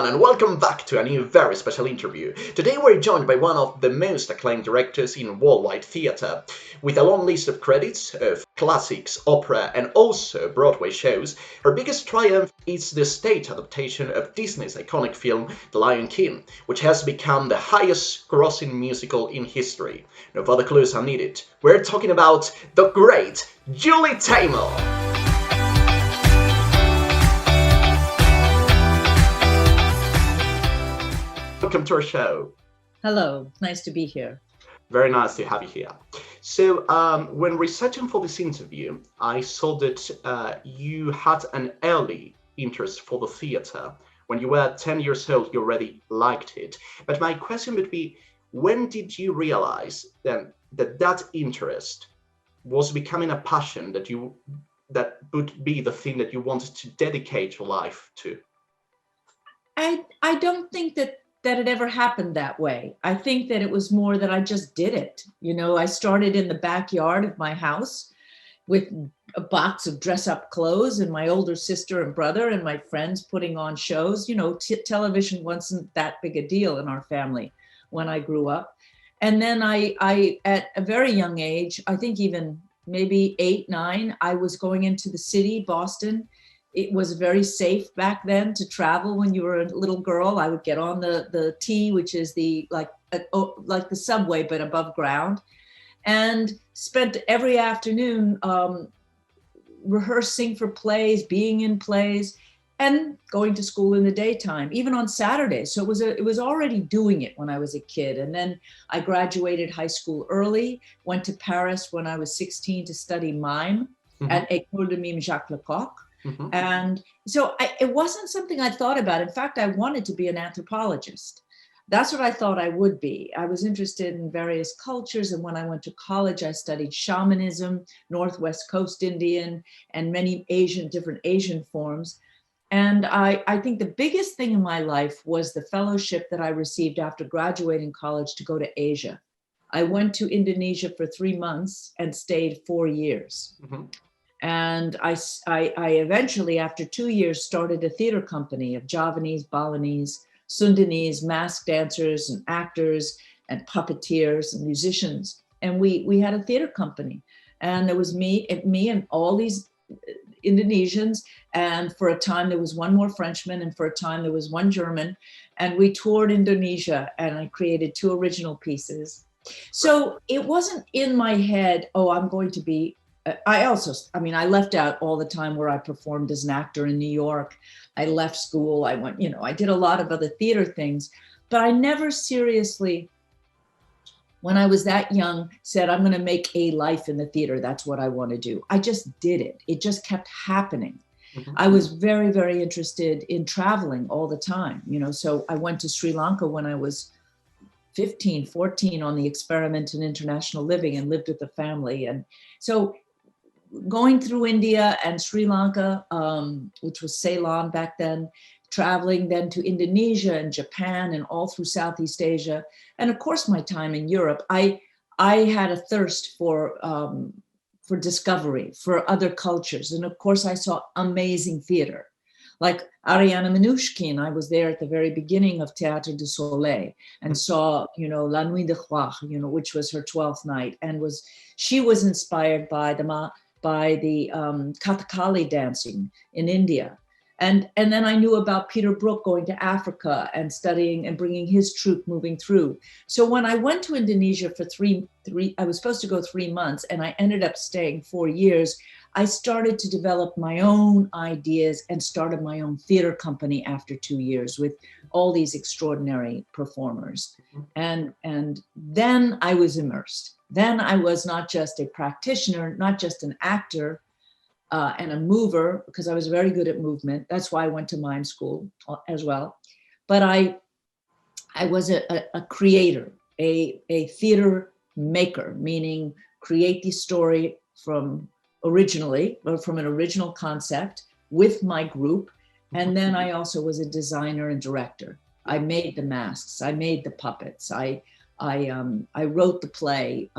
everyone, and welcome back to a new very special interview. Today we're joined by one of the most acclaimed directors in worldwide theatre. With a long list of credits of classics, opera, and also Broadway shows, her biggest triumph is the stage adaptation of Disney's iconic film The Lion King, which has become the highest grossing musical in history. No further clues are needed. We're talking about the great Julie Taymor. Welcome to our show. Hello, nice to be here. Very nice to have you here. So, when researching for this interview, I saw that you had an early interest for the theatre. When you were 10 years old, you already liked it. But my question would be, when did you realize then that interest was becoming a passion that would be the thing that you wanted to dedicate your life to? I don't think that it ever happened that way. I think that it was more that I just did it. You know, I started in the backyard of my house with a box of dress-up clothes and my older sister and brother and my friends putting on shows. You know, television wasn't that big a deal in our family when I grew up. And then I at a very young age, I think even maybe 8, 9, I was going into the city, Boston. It was very safe back then to travel when you were a little girl. I would get on the T, which is like the subway, but above ground, and spent every afternoon rehearsing for plays, being in plays, and going to school in the daytime, even on Saturdays. So it was already doing it when I was a kid. And then I graduated high school early, went to Paris when I was 16 to study mime at École de Mime Jacques Lecoq. And so it wasn't something I thought about. In fact, I wanted to be an anthropologist. That's what I thought I would be. I was interested in various cultures. And when I went to college, I studied shamanism, Northwest Coast Indian, and many different Asian forms. And I think the biggest thing in my life was the fellowship that I received after graduating college to go to Asia. I went to Indonesia for 3 months and stayed 4 years. And I eventually, after 2 years, started a theater company of Javanese, Balinese, Sundanese masked dancers and actors and puppeteers and musicians. And we had a theater company. And there was me and all these Indonesians. And for a time, there was one more Frenchman. And for a time, there was one German. And we toured Indonesia. And I created 2 original pieces. So it wasn't in my head, oh, I'm going to be I left out all the time where I performed as an actor in New York. I left school. I went, I did a lot of other theater things, but I never seriously, when I was that young, said, I'm going to make a life in the theater. That's what I want to do. I just did it. It just kept happening. I was very, very interested in traveling all the time, so I went to Sri Lanka when I was 15, 14 on the experiment in international living and lived with the family. And so going through India and Sri Lanka, which was Ceylon back then, traveling then to Indonesia and Japan and all through Southeast Asia. And of course, my time in Europe, I had a thirst for discovery, for other cultures. And of course, I saw amazing theater. Like Ariana Manouchkine, I was there at the very beginning of Théâtre du Soleil and saw, La Nuit de Roi, which was her 12th night, and she was inspired by the Kathakali dancing in India. And then I knew about Peter Brook going to Africa and studying and bringing his troupe moving through. So when I went to Indonesia for I was supposed to go 3 months and I ended up staying 4 years, I started to develop my own ideas and started my own theater company after 2 years with all these extraordinary performers. And then I was immersed. Then I was not just a practitioner, not just an actor and a mover, because I was very good at movement. That's why I went to mime school as well. But I was a creator, a theater maker, meaning create the story from an original concept with my group. And then I also was a designer and director. I made the masks, I made the puppets, I wrote the play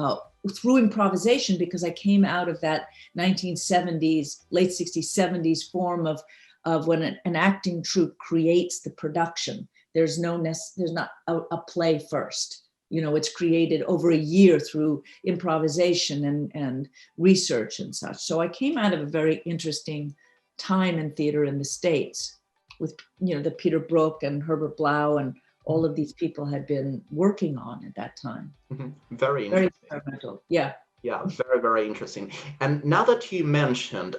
through improvisation because I came out of that 1970s, late 60s, 70s form of of when an acting troupe creates the production. There's not a play first. It's created over a year through improvisation and research and such. So I came out of a very interesting time in theater in the States with, the Peter Brook and Herbert Blau and all of these people had been working on at that time. Very Very interesting. experimental. Yeah. Yeah, very, very interesting. And now that you mentioned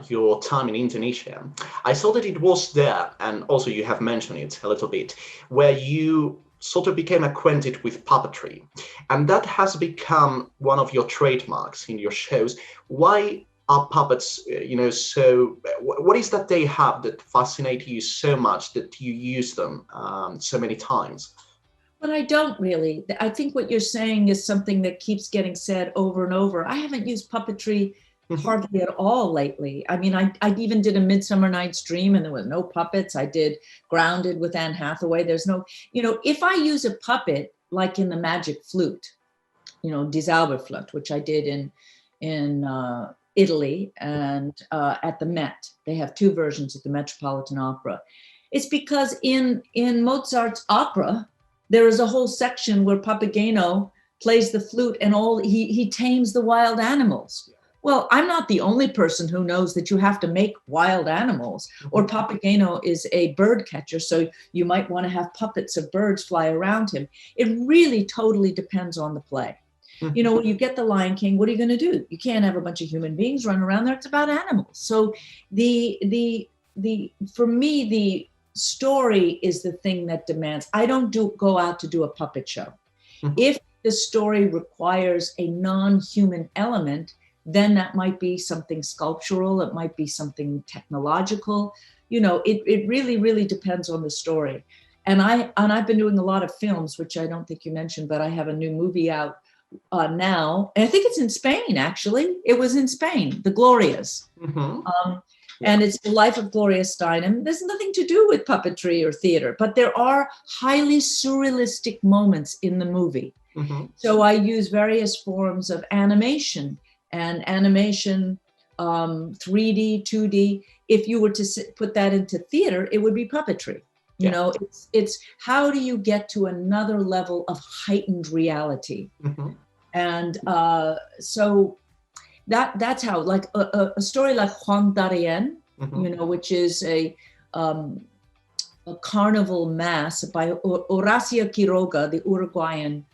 your time in Indonesia, I saw that it was there, and also you have mentioned it a little bit, where you sort of became acquainted with puppetry. And that has become one of your trademarks in your shows. Why are puppets, so, what is that they have that fascinate you so much that you use them so many times? But I don't really. I think what you're saying is something that keeps getting said over and over. I haven't used puppetry hardly at all lately. I mean, I even did A Midsummer Night's Dream and there was no puppets. I did Grounded with Anne Hathaway. There's no, if I use a puppet, like in The Magic Flute, Die Zauberflöte, which I did in Italy and at the Met. They have two versions at the Metropolitan Opera. It's because in Mozart's opera, there is a whole section where Papageno plays the flute and he tames the wild animals. Well, I'm not the only person who knows that you have to make wild animals, or Papageno is a bird catcher, so you might want to have puppets of birds fly around him. It really totally depends on the play. When you get the Lion King, what are you going to do? You can't have a bunch of human beings running around there. It's about animals. So for me, the story is the thing that demands. I don't go out to do a puppet show. If the story requires a non-human element, then that might be something sculptural. It might be something technological. It really, really depends on the story. And I've been doing a lot of films, which I don't think you mentioned, but I have a new movie out now. And I think it's in Spain, actually. It was in Spain, The Glorias. And it's the life of Gloria Steinem. There's nothing to do with puppetry or theater, but there are highly surrealistic moments in the movie. So I use various forms of animation and animation, 3D, 2D. If you were to put that into theater, it would be puppetry. It's how do you get to another level of heightened reality? And so that's how, like a story like Juan Darien, which is a carnival mass by Horacio Quiroga, the Uruguayan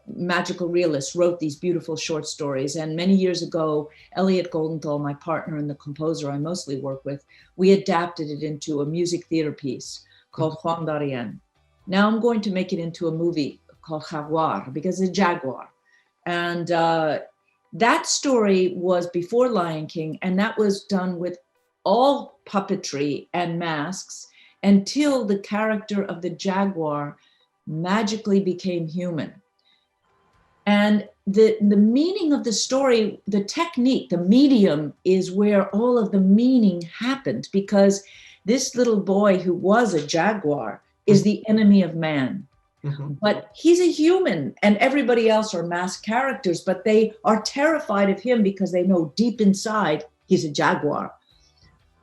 magical realist, wrote these beautiful short stories. And many years ago, Elliot Goldenthal, my partner and the composer I mostly work with, we adapted it into a music theater piece called Juan Darien. Now I'm going to make it into a movie called Jaguar, because it's a jaguar. And that story was before Lion King, and that was done with all puppetry and masks until the character of the jaguar magically became human. And the meaning of the story, the technique, the medium is where all of the meaning happened, because this little boy who was a jaguar is the enemy of man. But he's a human, and everybody else are masked characters, but they are terrified of him because they know deep inside he's a jaguar.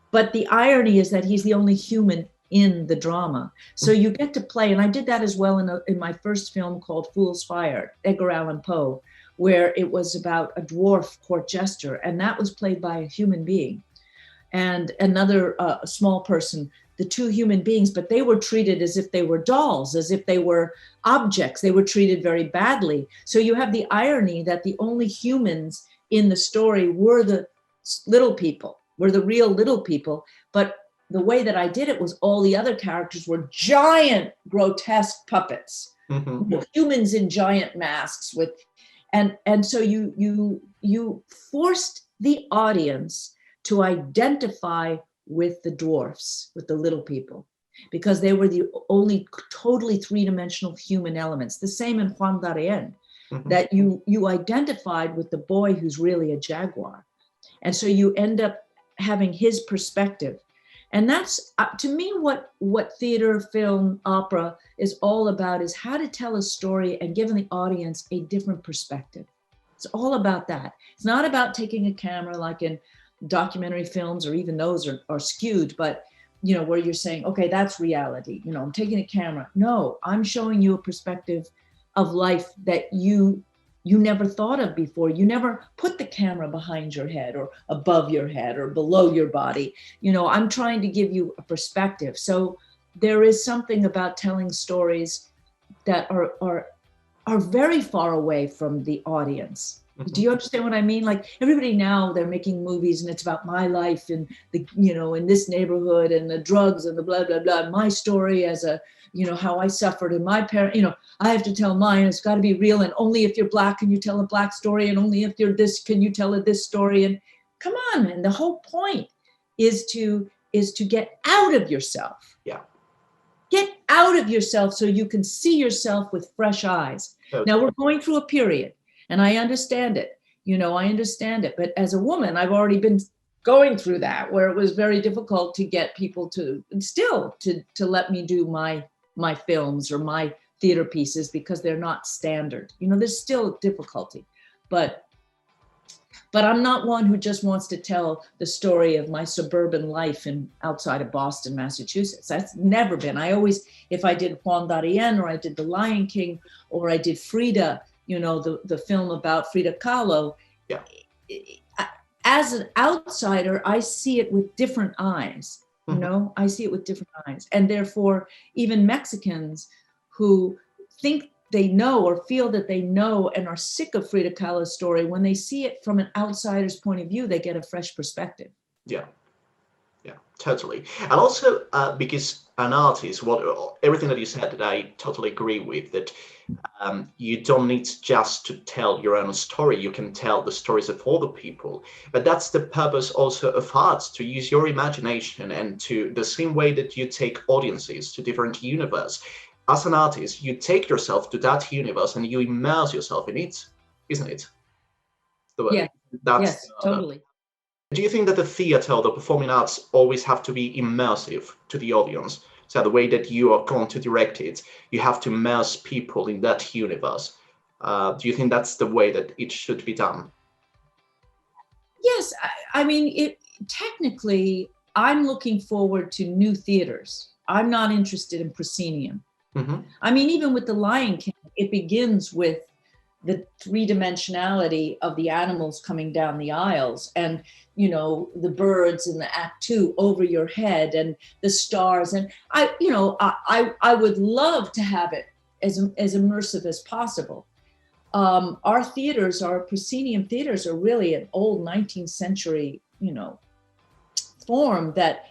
But the irony is that he's the only human in the drama. So you get to play, and I did that as well in my first film called Fool's Fire, Edgar Allan Poe, where it was about a dwarf court jester, and that was played by a human being. And another small person, the two human beings, but they were treated as if they were dolls, as if they were objects. They were treated very badly. So you have the irony that the only humans in the story were the little people, were the real little people. But the way that I did it was all the other characters were giant, grotesque puppets, humans in giant masks with, and so you forced the audience to identify with the dwarfs, with the little people, because they were the only totally three-dimensional human elements. The same in Juan Darien, that you identified with the boy who's really a jaguar. And so you end up having his perspective. And that's, to me, what theater, film, opera is all about, is how to tell a story and give the audience a different perspective. It's all about that. It's not about taking a camera like in documentary films, or even those are skewed, but you know, where you're saying, okay, that's reality. You know, I'm taking a camera. No, I'm showing you a perspective of life that you never thought of before. You never put the camera behind your head or above your head or below your body. You know, I'm trying to give you a perspective. So there is something about telling stories that are very far away from the audience. Do you understand what I mean? Like, everybody now, they're making movies and it's about my life and the, you know, in this neighborhood and the drugs and the blah, blah, blah. My story as a, you know, how I suffered and my parent, you know, I have to tell mine. It's got to be real. And only if you're Black can you tell a Black story. And only if you're this can you tell this story. And come on, man. The whole point is to get out of yourself. Yeah. Get out of yourself so you can see yourself with fresh eyes. Okay. Now we're going through a period. And I understand it, you know, I understand it. But as a woman, I've already been going through that, where it was very difficult to get people to let me do my films or my theater pieces because they're not standard. You know, there's still difficulty, but I'm not one who just wants to tell the story of my suburban life outside of Boston, Massachusetts. That's never been. I always, if I did Juan Darien or I did The Lion King or I did Frida, you know, the film about Frida Kahlo. Yeah. As an outsider, I see it with different eyes. You know, I see it with different eyes. And therefore, even Mexicans who think they know or feel that they know and are sick of Frida Kahlo's story, when they see it from an outsider's point of view, they get a fresh perspective. Yeah. Yeah, totally. And also because an artist, everything that you said that I totally agree with, that you don't need just to tell your own story. You can tell the stories of other people. But that's the purpose also of art, to use your imagination, and to the same way that you take audiences to different universe. As an artist, you take yourself to that universe and you immerse yourself in it, isn't it? Yeah. Yes, totally. Do you think that the theater or the performing arts always have to be immersive to the audience? So the way that you are going to direct it, you have to immerse people in that universe. Do you think that's the way that it should be done? Yes, I mean, technically, I'm looking forward to new theaters. I'm not interested in proscenium. Mm-hmm. I mean, even with The Lion King, it begins with the three-dimensionality of the animals coming down the aisles, and you know, the birds in the act 2 over your head, and the stars. And I would love to have it as immersive as possible. Our theaters, our proscenium theaters, are really an old 19th century, you know, form that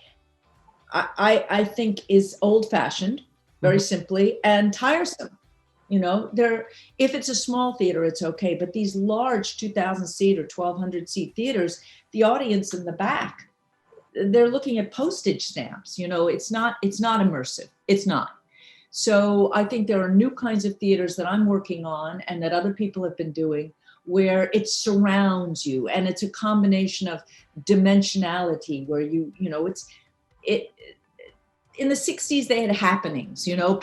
I think is old-fashioned, very simply, and tiresome. You know, if it's a small theater, it's okay. But these large 2,000 seat or 1,200 seat theaters, the audience in the back, they're looking at postage stamps. You know, it's not immersive. It's not. So I think there are new kinds of theaters that I'm working on and that other people have been doing, where it surrounds you, and it's a combination of dimensionality, where you know, in the 60s, they had happenings, you know,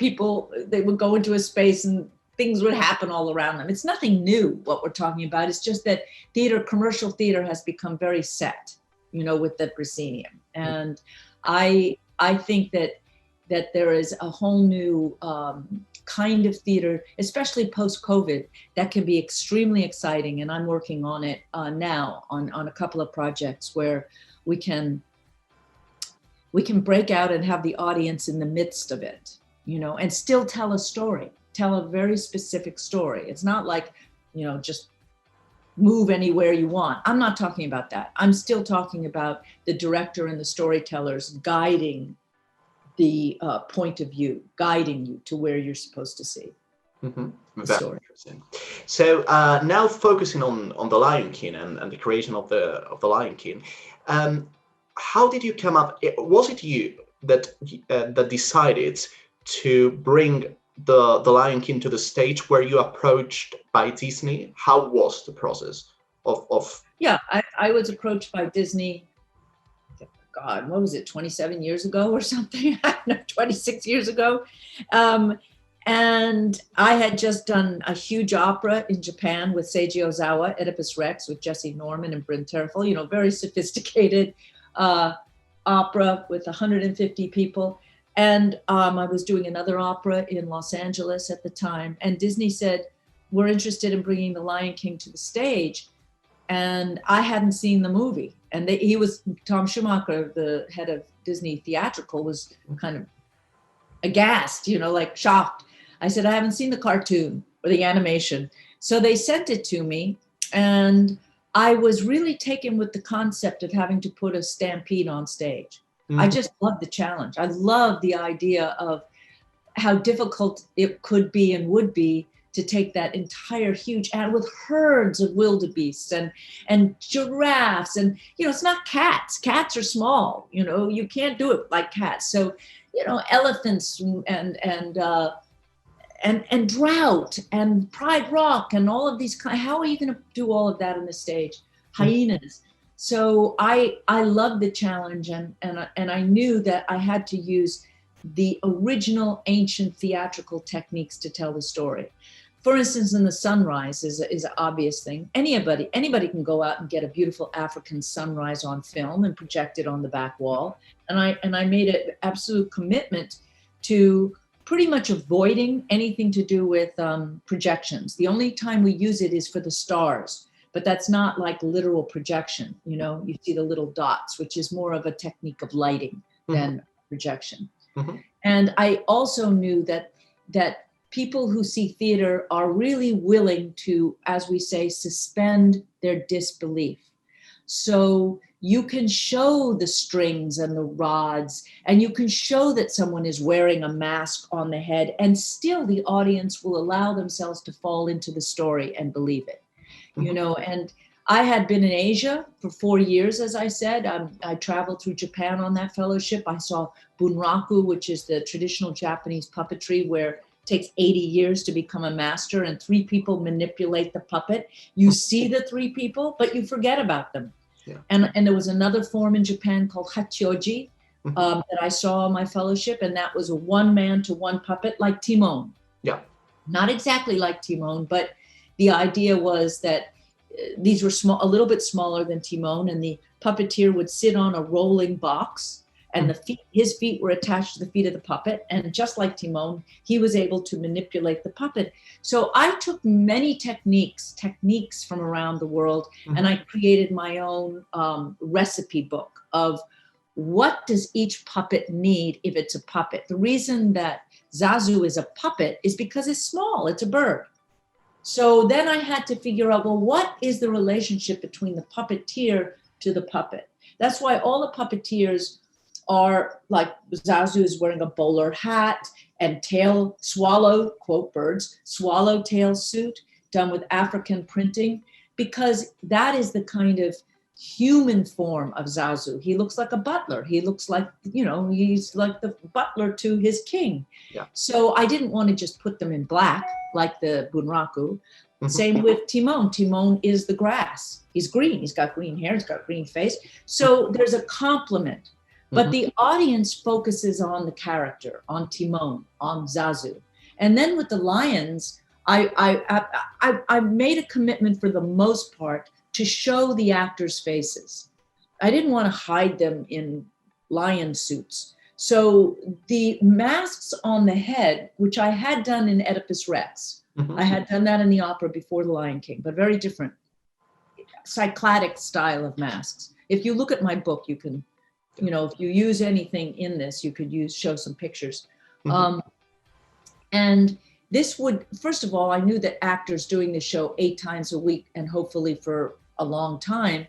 they would go into a space and things would happen all around them. It's nothing new, what we're talking about. It's just that commercial theater has become very set, you know, with the proscenium. And I think that there is a whole new kind of theater, especially post-COVID, that can be extremely exciting. And I'm working on it now on a couple of projects where we can break out and have the audience in the midst of it, you know, and still tell a story, tell a very specific story. It's not like, you know, just move anywhere you want. I'm not talking about that. I'm still talking about the director and the storytellers guiding the point of view, guiding you to where you're supposed to see. Mm-hmm. Very interesting. So now focusing on the Lion King and the creation of the Lion King, how did you come up? Was it you that decided to bring the Lion King to the stage? Were you approached by Disney? How was the process of? Yeah, I was approached by Disney. God, what was it? 27 years ago or something? I don't know, 26 years ago. And I had just done a huge opera in Japan with Seiji Ozawa, Oedipus Rex, with Jesse Norman and Bryn Terfel, very sophisticated opera with 150 people. And I was doing another opera in Los Angeles at the time. And Disney said, we're interested in bringing The Lion King to the stage. And I hadn't seen the movie. And Tom Schumacher, the head of Disney Theatrical, was kind of aghast, like shocked. I said, I haven't seen the cartoon or the animation. So they sent it to me, and I was really taken with the concept of having to put a stampede on stage. Mm-hmm. I just loved the challenge. I loved the idea of how difficult it could be and would be to take that entire huge animal with herds of wildebeests and giraffes. And, it's not cats. Cats are small, you can't do it like cats. So, elephants and drought and Pride Rock and all of these how are you going to do all of that on the stage? Hyenas. So I loved the challenge, and I knew that I had to use the original ancient theatrical techniques to tell the story. For instance, in the sunrise is an obvious thing. Anybody can go out and get a beautiful African sunrise on film and project it on the back wall. And I made an absolute commitment to pretty much avoiding anything to do with projections. The only time we use it is for the stars, but that's not like literal projection. You see the little dots, which is more of a technique of lighting than projection. Mm-hmm. And I also knew that people who see theater are really willing to, as we say, suspend their disbelief. So you can show the strings and the rods, and you can show that someone is wearing a mask on the head, and still the audience will allow themselves to fall into the story and believe it. And I had been in Asia for 4 years, as I said. I traveled through Japan on that fellowship. I saw bunraku, which is the traditional Japanese puppetry, where it takes 80 years to become a master, and 3 people manipulate the puppet. You see the 3 people, but you forget about them. Yeah. And there was another form in Japan called hachioji that I saw on my fellowship, and that was a 1-man-to-1 puppet like Timon. Yeah. Not exactly like Timon, but the idea was that these were small, a little bit smaller than Timon, and the puppeteer would sit on a rolling box, and his feet were attached to the feet of the puppet. And just like Timon, he was able to manipulate the puppet. So I took many techniques from around the world, and I created my own recipe book of what does each puppet need if it's a puppet. The reason that Zazu is a puppet is because it's small, it's a bird. So then I had to figure out, well, what is the relationship between the puppeteer to the puppet? That's why all the puppeteers are like, Zazu is wearing a bowler hat and swallow, quote birds, swallowtail suit done with African printing, because that is the kind of human form of Zazu. He looks like a butler. He looks like, he's like the butler to his king. Yeah. So I didn't want to just put them in black like the bunraku. Same with Timon. Timon is the grass. He's green. He's got green hair. He's got green face. So there's a complement. But the audience focuses on the character, on Timon, on Zazu. And then with the lions, I made a commitment for the most part to show the actors' faces. I didn't want to hide them in lion suits. So the masks on the head, which I had done in Oedipus Rex, I had done that in the opera before The Lion King, but very different, cycladic style of masks. If you look at my book, you can, if you use anything in this, you could show some pictures. And this would, first of all, I knew that actors doing the show 8 times a week and hopefully for a long time,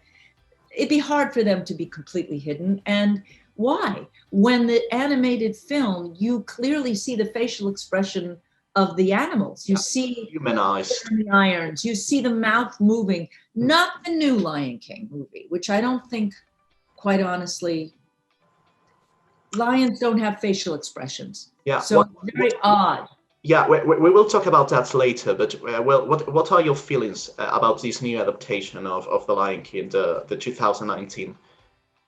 it'd be hard for them to be completely hidden. And why? When the animated film, you clearly see the facial expression of the animals. You see humanized the irons, you see the mouth moving, not the new Lion King movie, which I don't think, quite honestly, lions don't have facial expressions. Yeah. So it's very odd. Yeah, we will talk about that later, but what are your feelings about this new adaptation of The Lion King, the 2019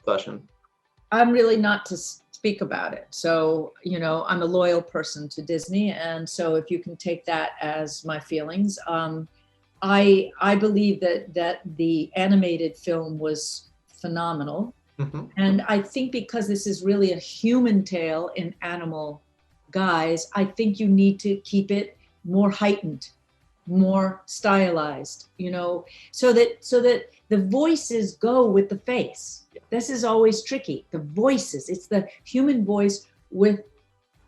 version? I'm really not speak about it. So, I'm a loyal person to Disney. And so if you can take that as my feelings, I believe that the animated film was phenomenal. Mm-hmm. And I think because this is really a human tale in animal guise, I think you need to keep it more heightened, more stylized, so that the voices go with the face. This is always tricky. The voices, it's the human voice with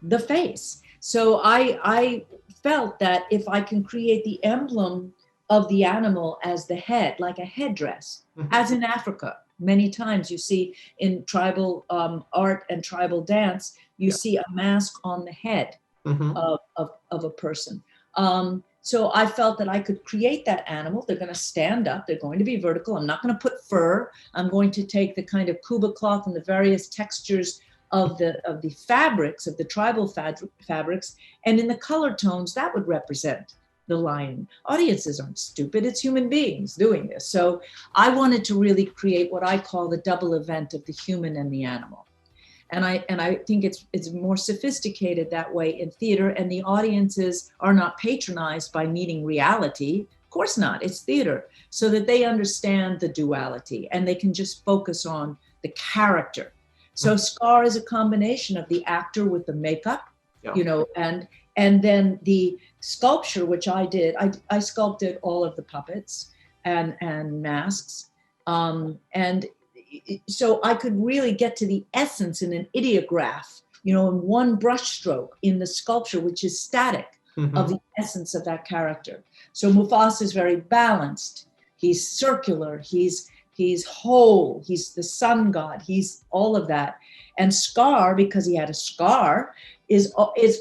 the face. So I felt that if I can create the emblem of the animal as the head, like a headdress, as in Africa, many times you see in tribal art and tribal dance, you see a mask on the head of a person. So I felt that I could create that animal. They're going to stand up. They're going to be vertical. I'm not going to put fur. I'm going to take the kind of kuba cloth and the various textures of the fabrics, of the tribal fabrics, and in the color tones that would represent the lion. Audiences aren't stupid. It's human beings doing this. So I wanted to really create what I call the double event of the human and the animal. And I think it's more sophisticated that way in theater, and the audiences are not patronized by needing reality. Of course not. It's theater, so that they understand the duality and they can just focus on the character. So Scar is a combination of the actor with the makeup, and then the sculpture, which I did. I sculpted all of the puppets and masks, and so I could really get to the essence in an ideograph, in one brushstroke in the sculpture, which is static, of the essence of that character. So Mufasa is very balanced. He's circular. He's whole. He's the sun god. He's all of that. And Scar, because he had a scar, is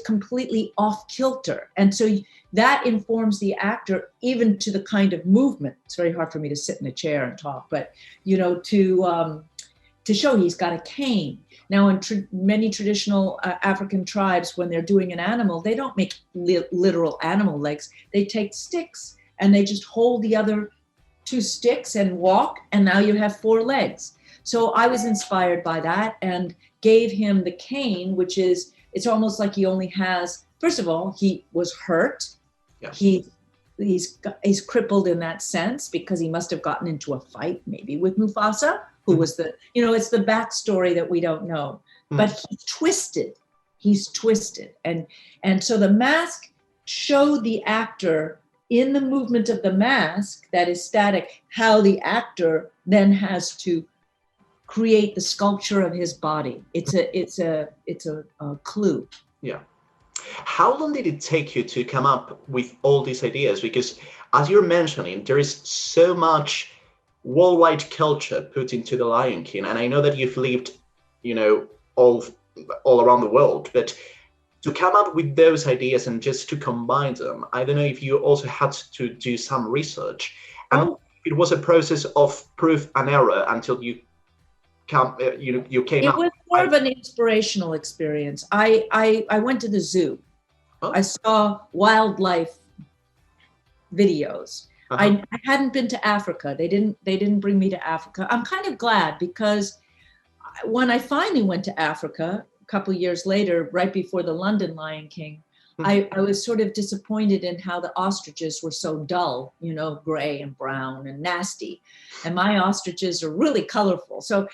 completely off kilter. And so that informs the actor even to the kind of movement. It's very hard for me to sit in a chair and talk, but to show he's got a cane. Now, in many traditional African tribes, when they're doing an animal, they don't make literal animal legs. They take sticks and they just hold the other 2 sticks and walk, and now you have 4 legs. So I was inspired by that and gave him the cane, which is, it's almost like he only has, first of all, he was hurt. Yeah. He's crippled in that sense because he must have gotten into a fight maybe with Mufasa, who was it's the backstory that we don't know. But he's twisted. And so the mask showed the actor in the movement of the mask that is static, how the actor then has to create the sculpture of his body. It's a clue. Yeah. How long did it take you to come up with all these ideas? Because as you're mentioning, there is so much worldwide culture put into the Lion King, and I know that you've lived, all around the world, but to come up with those ideas and just to combine them, I don't know if you also had to do some research, and it was a process of proof and error until you came up. It was more of an inspirational experience. I went to the zoo. I saw wildlife videos. I hadn't been to Africa. They didn't bring me to Africa. I'm kind of glad, because when I finally went to Africa a couple of years later, right before the London Lion King, I was sort of disappointed in how the ostriches were so dull, gray and brown and nasty. And my ostriches are really colorful. So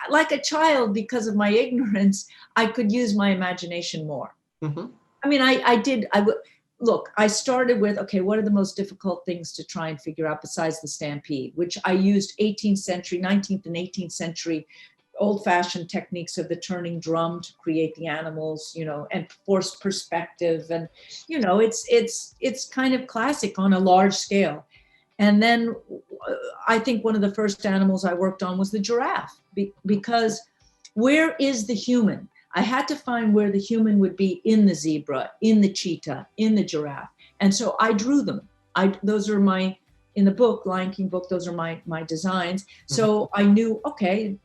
like a child, because of my ignorance, I could use my imagination more. I mean, I started with, okay, what are the most difficult things to try and figure out besides the stampede, which I used 19th and 18th century old-fashioned techniques of the turning drum to create the animals, and forced perspective. And, it's kind of classic on a large scale. And then I think one of the first animals I worked on was the giraffe, because where is the human? I had to find where the human would be in the zebra, in the cheetah, in the giraffe. And so I drew them. Those are in the book, Lion King book, those are my designs. So I knew, okay,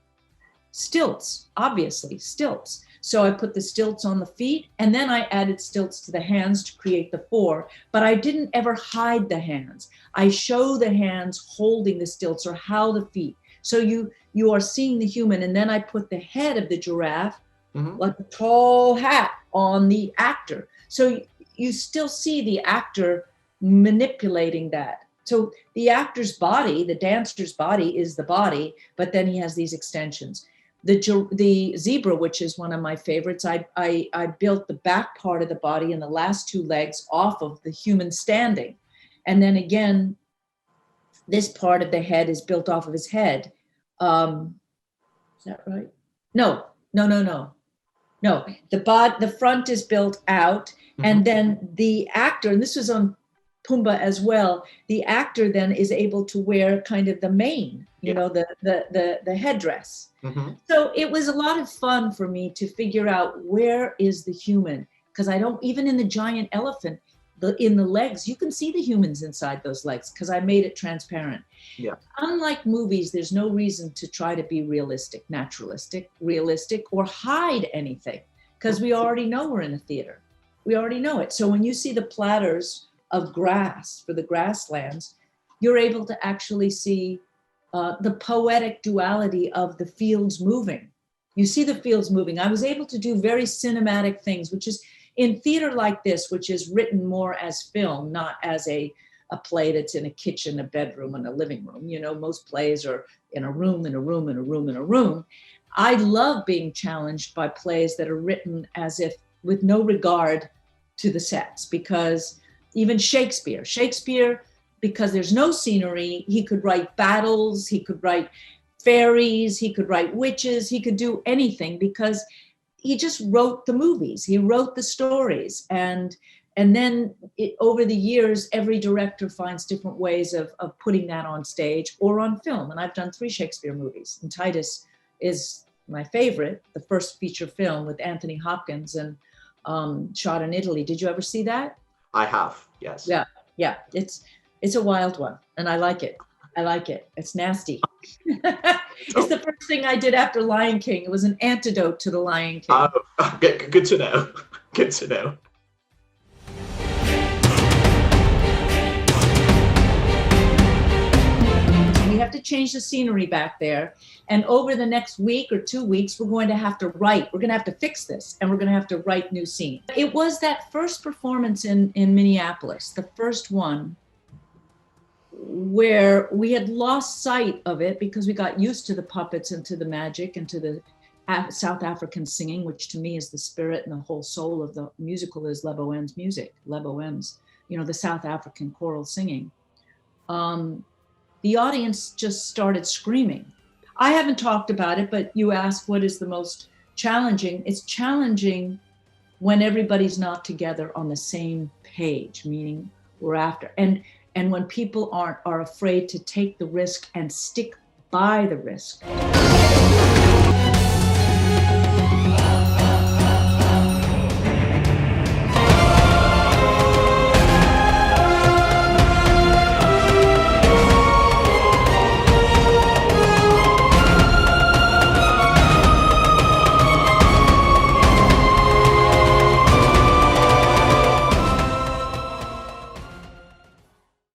stilts, obviously, stilts. So I put the stilts on the feet, and then I added stilts to the hands to create the 4, but I didn't ever hide the hands. I show the hands holding the stilts, or how the feet. So you are seeing the human, and then I put the head of the giraffe Mhm. like a tall hat on the actor. So you still see the actor manipulating that. So the actor's body, the dancer's body is the body, but then he has these extensions. The zebra, which is one of my favorites, I built the back part of the body and the last two legs off of the human standing. And then again, this part of the head is built off of his head. Is that right? No, no, no, no. No, the front is built out, and then the actor, and this was on Pumbaa as well, the actor then is able to wear kind of the mane, you know, the headdress. So it was a lot of fun for me to figure out where is the human, because I don't, even in the giant elephant, in the legs, you can see the humans inside those legs because I made it transparent. Yeah. Unlike movies, there's no reason to try to be realistic, naturalistic, realistic, or hide anything because we already know we're in a theater. We already know it. So when you see the platters of grass for the grasslands, you're able to actually see the poetic duality of the fields moving. You see the fields moving. I was able to do very cinematic things, which is in theater like this, which is written more as film, not as a play that's in a kitchen, a bedroom, and a living room. You know, most plays are in a room, in a room, in a room, in a room. I love being challenged by plays that are written as if with no regard to the sets, because even Shakespeare, because there's no scenery, he could write battles, he could write fairies, he could write witches, he could do anything because he just wrote the movies, he wrote the stories. And then over the years, every director finds different ways of putting that on stage or on film. And I've done 3 Shakespeare movies, and Titus is my favorite, the first feature film with Anthony Hopkins and shot in Italy. Did you ever see that? I have, yes. Yeah. It's a wild one, and I like it. It's nasty. It's the first thing I did after Lion King. It was an antidote to the Lion King. Oh, good to know. Good to know. We have to change the scenery back there. And over the next week or 2 weeks, we're going to have to write. We're going to have to fix this, and we're going to have to write new scenes. It was that first performance in Minneapolis, the first one, where we had lost sight of it because we got used to the puppets and to the magic and to the South African singing, which to me is the spirit and the whole soul of the musical is Lebo M's music, Lebo M's, you know, the South African choral singing. The audience just started screaming. I haven't talked about it, but you asked what is the most challenging. It's challenging when everybody's not together on the same page, meaning we're after. And when people are afraid to take the risk and stick by the risk.